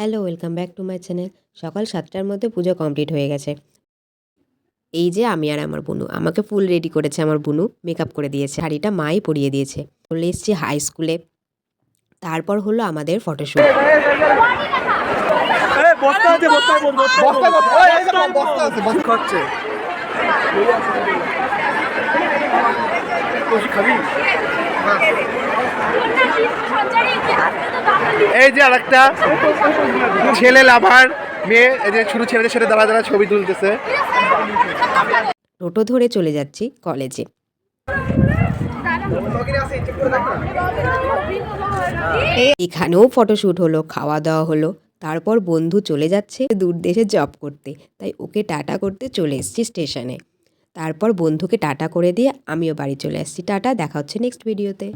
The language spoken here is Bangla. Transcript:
Hello, welcome back to my channel. সকাল ৭টার মধ্যে পুজো কমপ্লিট হয়ে গেছে। এই যে আমি আর আমার বুনু, আমাকে ফুল রেডি করেছে আমার বুনু, মেকআপ করে দিয়েছে, শাড়িটা মাই পরিয়ে দিয়েছে। চলে এসেছি হাই স্কুলে। তারপর হলো আমাদের ফটোশ্যুট। এই যে আরেকটা ছেলে লাভার মেয়ে, এই যে ছোট ছেলেদের সাথে দাঁড়া দাঁড়া ছবি তুলতেছে। টোটো ধরে চলে যাচ্ছি কলেজে। এখানেও ফটোশ্যুট হলো, খাওয়া দাওয়া হলো। তারপর বন্ধু চলে যাচ্ছে দূর দেশে জব করতে, তাই ওকে টাটা করতে চলে এসেছি স্টেশনে। তারপর বন্ধুকে টাটা করে দিয়ে আমিও বাড়ি চলে আসছি। টাটা, দেখা হচ্ছে নেক্সট ভিডিওতে।